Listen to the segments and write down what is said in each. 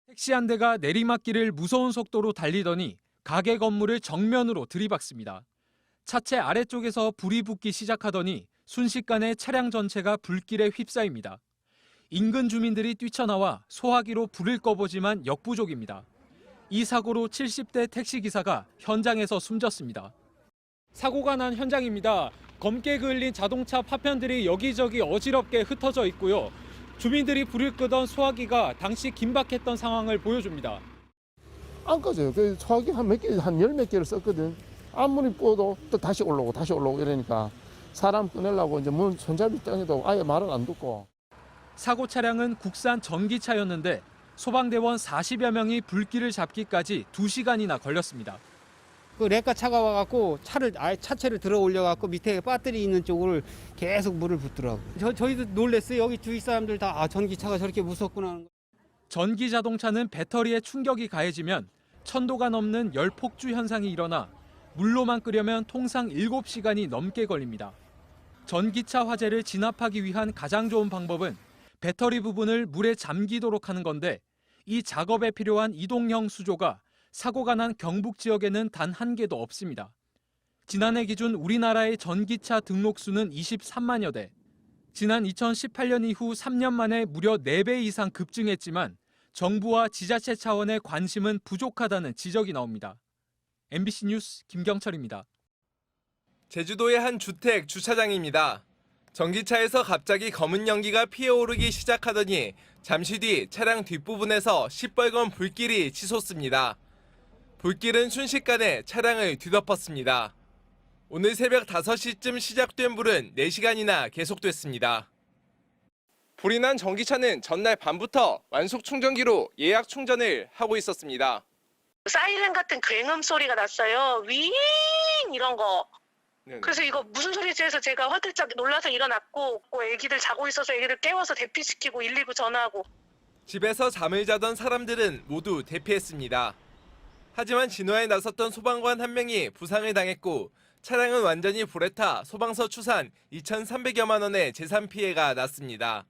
택시 한 대가 내리막길을 무서운 속도로 달리더니 가게 건물을 정면으로 들이박습니다. 차체 아래쪽에서 불이 붙기 시작하더니 순식간에 차량 전체가 불길에 휩싸입니다. 인근 주민들이 뛰쳐나와 소화기로 불을 꺼보지만 역부족입니다. 이 사고로 70대 택시기사가 현장에서 숨졌습니다. 사고가 난 현장입니다. 검게 그을린 자동차 파편들이 여기저기 어지럽게 흩어져 있고요. 주민들이 불을 끄던 소화기가 당시 긴박했던 상황을 보여줍니다. 안 꺼져요. 그 소화기 한 열 몇 개를 썼거든. 아무리 뽀도 또 다시 올라오고 이러니까 사람 꺼내려고 이제 문 손잡이 떼어도 아예 말을 안 듣고. 사고 차량은 국산 전기차였는데 소방대원 40여 명이 불길을 잡기까지 2시간이나 걸렸습니다. 그 레카 차가 와갖고 차체를 들어 올려갖고 밑에 배터리 있는 쪽을 계속 물을 붓더라고. 저희도 놀랬어요. 여기 주위 사람들 다 전기차가 저렇게 무섭구나. 전기 자동차는 배터리에 충격이 가해지면 1000도가 넘는 열폭주 현상이 일어나 물로만 끓여면 통상 7시간이 넘게 걸립니다. 전기차 화재를 진압하기 위한 가장 좋은 방법은 배터리 부분을 물에 잠기도록 하는 건데 이 작업에 필요한 이동형 수조가 사고가 난 경북 지역에는 단 한 개도 없습니다. 지난해 기준 우리나라의 전기차 등록수는 23만여 대. 지난 2018년 이후 3년 만에 무려 4배 이상 급증했지만 정부와 지자체 차원의 관심은 부족하다는 지적이 나옵니다. MBC 뉴스 김경철입니다. 제주도의 한 주택 주차장입니다. 전기차에서 갑자기 검은 연기가 피어오르기 시작하더니 잠시 뒤 차량 뒷부분에서 시뻘건 불길이 치솟습니다. 불길은 순식간에 차량을 뒤덮었습니다. 오늘 새벽 5시쯤 시작된 불은 4시간이나 계속됐습니다. 불이 난 전기차는 전날 밤부터 완속 충전기로 예약 충전을 하고 있었습니다. 사이렌 같은 굉음 소리가 났어요. 윙 이런 거. 네네. 그래서 이거 무슨 소리지 해서 제가 화들짝 놀라서 일어났고 애기들 자고 있어서 애기들 깨워서 대피시키고 119 전화하고. 집에서 잠을 자던 사람들은 모두 대피했습니다. 하지만 진화에 나섰던 소방관 한 명이 부상을 당했고 차량은 완전히 불에 타 소방서 추산 2,300여만 원의 재산 피해가 났습니다.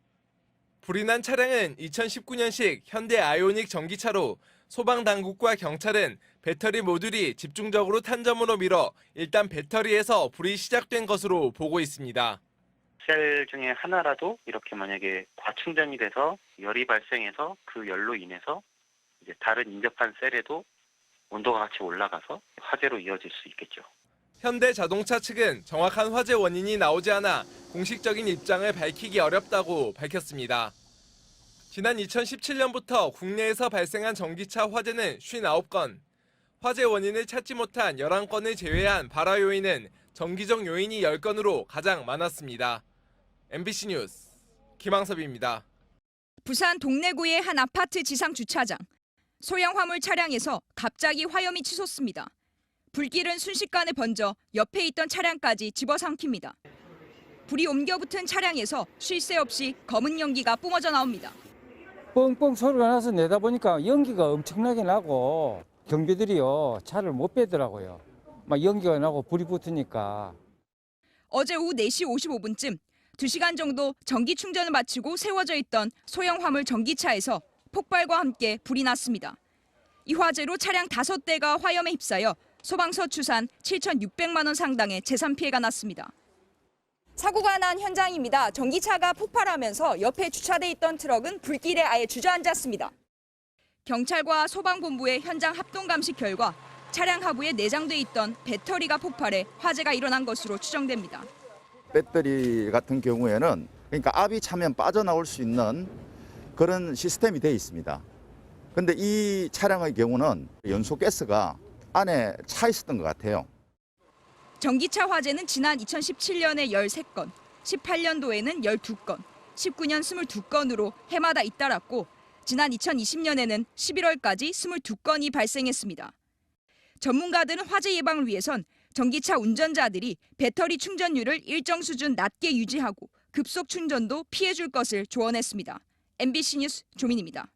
불이 난 차량은 2019년식 현대 아이오닉 전기차로 소방당국과 경찰은 배터리 모듈이 집중적으로 탄점으로 밀어 일단 배터리에서 불이 시작된 것으로 보고 있습니다. 셀 중에 하나라도 이렇게 만약에 과충전이 돼서 열이 발생해서 그 열로 인해서 이제 다른 인접한 셀에도 온도가 같이 올라가서 화재로 이어질 수 있겠죠. 현대자동차 측은 정확한 화재 원인이 나오지 않아 공식적인 입장을 밝히기 어렵다고 밝혔습니다. 지난 2017년부터 국내에서 발생한 전기차 화재는 59건, 화재 원인을 찾지 못한 11건을 제외한 발화 요인은 정기적 요인이 10건으로 가장 많았습니다. MBC 뉴스 김항섭입니다. 부산 동래구의 한 아파트 지상 주차장. 소형 화물 차량에서 갑자기 화염이 치솟습니다. 불길은 순식간에 번져 옆에 있던 차량까지 집어삼킵니다. 불이 옮겨 붙은 차량에서 쉴 새 없이 검은 연기가 뿜어져 나옵니다. 뻥뻥 소리가 나서 내다보니까 연기가 엄청나게 나고 경비들이요 차를 못 빼더라고요. 막 연기가 나고 불이 붙으니까. 어제 오후 4시 55분쯤 2시간 정도 전기 충전을 마치고 세워져 있던 소형 화물 전기차에서 폭발과 함께 불이 났습니다. 이 화재로 차량 5대가 화염에 휩싸여 소방서 추산 7,600만 원 상당의 재산 피해가 났습니다. 사고가 난 현장입니다. 전기차가 폭발하면서 옆에 주차돼 있던 트럭은 불길에 아예 주저앉았습니다. 경찰과 소방본부의 현장 합동 감식 결과 차량 하부에 내장돼 있던 배터리가 폭발해 화재가 일어난 것으로 추정됩니다. 배터리 같은 경우에는 그러니까 압이 차면 빠져나올 수 있는 그런 시스템이 되어 있습니다. 근데 이 차량의 경우는 연소 가스가 안에 차 있었던 것 같아요. 전기차 화재는 지난 2017년에 13건, 18년도에는 12건, 19년 22건으로 해마다 잇따랐고 지난 2020년에는 11월까지 22건이 발생했습니다. 전문가들은 화재 예방을 위해선 전기차 운전자들이 배터리 충전율을 일정 수준 낮게 유지하고 급속 충전도 피해줄 것을 조언했습니다. MBC 뉴스 조민입니다.